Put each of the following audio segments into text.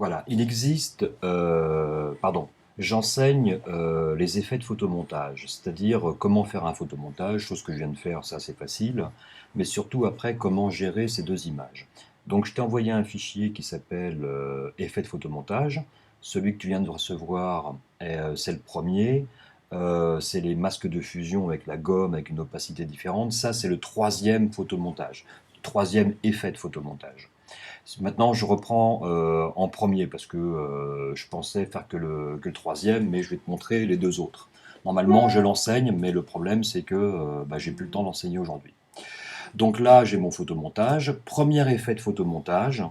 Voilà, il existe, j'enseigne les effets de photomontage, c'est-à-dire comment faire un photomontage, chose que je viens de faire, ça c'est facile, mais surtout après comment gérer ces deux images. Donc je t'ai envoyé un fichier qui s'appelle effets de photomontage. Celui que tu viens de recevoir, c'est le premier. C'est les masques de fusion avec la gomme, avec une opacité différente. Ça, c'est le troisième photomontage, troisième effet de photomontage. Maintenant, je reprends en premier parce que je pensais faire que le troisième, mais je vais te montrer les deux autres. Normalement, je l'enseigne, mais le problème, c'est que j'ai plus le temps d'enseigner aujourd'hui. Donc là, j'ai mon photomontage. Premier effet de photomontage,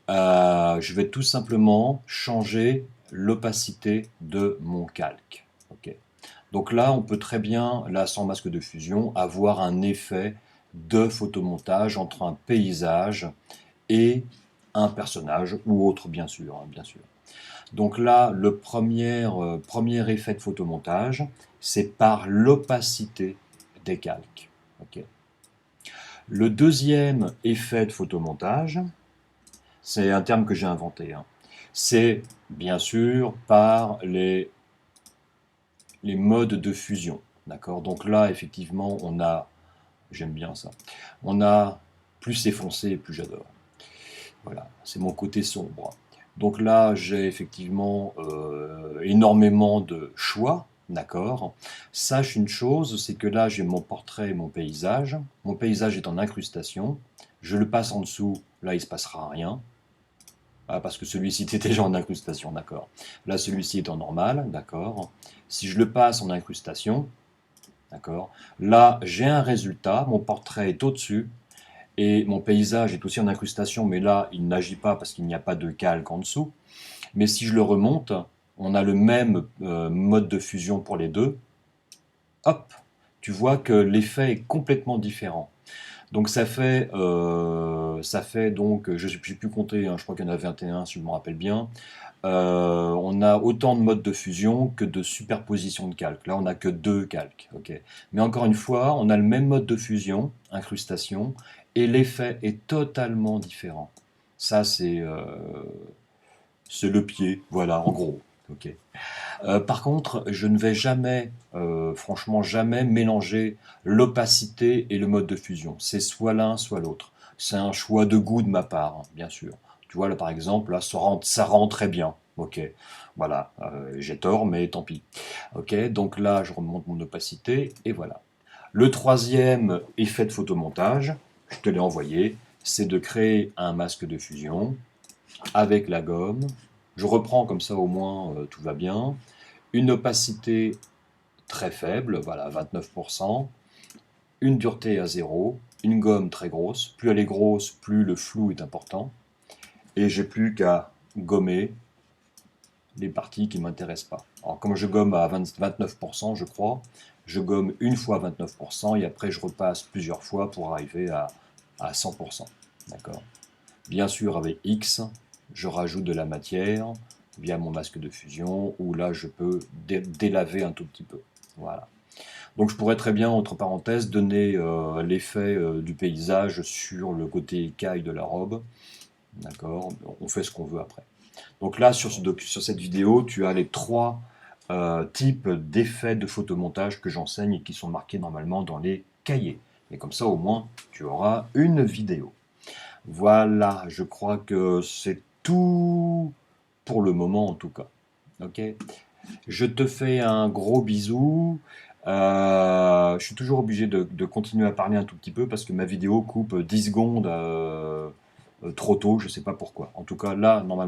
je vais tout simplement changer l'opacité de mon calque. Ok. Donc là, on peut très bien, là sans masque de fusion, avoir un effet de photomontage entre un paysage et un personnage ou autre, bien sûr, hein, bien sûr. Donc là, le premier effet de photomontage, c'est par l'opacité des calques. Ok. Le deuxième effet de photomontage, c'est un terme que j'ai inventé, hein, c'est bien sûr par les modes de fusion. D'accord. Donc là, effectivement, on a, j'aime bien ça, on a plus c'est foncé, plus j'adore. Voilà, c'est mon côté sombre. Donc là, j'ai effectivement énormément de choix, d'accord. Sache une chose, c'est que là, j'ai mon portrait et mon paysage. Mon paysage est en incrustation. Je le passe en dessous, là, il ne se passera rien. Ah, parce que celui-ci était déjà en incrustation, d'accord. Là, celui-ci est en normal, d'accord. Si je le passe en incrustation, d'accord. Là, j'ai un résultat, mon portrait est au-dessus. Et mon paysage est aussi en incrustation, mais là, il n'agit pas parce qu'il n'y a pas de calque en dessous. Mais si je le remonte, on a le même mode de fusion pour les deux. Hop, tu vois que l'effet est complètement différent. Donc ça fait donc, je n'ai plus compter, hein, je crois qu'il y en a 21 si je me rappelle bien. On a autant de modes de fusion que de superposition de calques. Là, on n'a que deux calques. Okay. Mais encore une fois, on a le même mode de fusion, incrustation, et l'effet est totalement différent. Ça, c'est le pied, voilà, en gros. Okay. Par contre, je ne vais jamais, franchement jamais, mélanger l'opacité et le mode de fusion. C'est soit l'un, soit l'autre. C'est un choix de goût de ma part, hein, bien sûr. Tu vois, là, par exemple, là, ça rend très bien. Ok, voilà, j'ai tort, mais tant pis. Ok, donc là, je remonte mon opacité, et voilà. Le troisième effet de photomontage, je te l'ai envoyé, c'est de créer un masque de fusion avec la gomme. Je reprends comme ça, au moins, tout va bien. Une opacité très faible, voilà, 29%, une dureté à 0, une gomme très grosse. Plus elle est grosse, plus le flou est important. Et j'ai plus qu'à gommer les parties qui ne m'intéressent pas. Alors, comme je gomme à 29%, je crois, je gomme une fois 29% et après je repasse plusieurs fois pour arriver à 100%. D'accord. Bien sûr, avec X, je rajoute de la matière via mon masque de fusion, où là je peux délaver un tout petit peu. Voilà. Donc je pourrais très bien, entre parenthèses, donner l'effet du paysage sur le côté écaille de la robe. D'accord. On fait ce qu'on veut après. Donc là, sur cette vidéo, tu as les trois types d'effets de photomontage que j'enseigne et qui sont marqués normalement dans les cahiers. Et comme ça, au moins, tu auras une vidéo. Voilà, je crois que c'est tout pour le moment en tout cas. Ok. Je te fais un gros bisou. Je suis toujours obligé de continuer à parler un tout petit peu parce que ma vidéo coupe 10 secondes trop tôt, je ne sais pas pourquoi. En tout cas, là, normalement.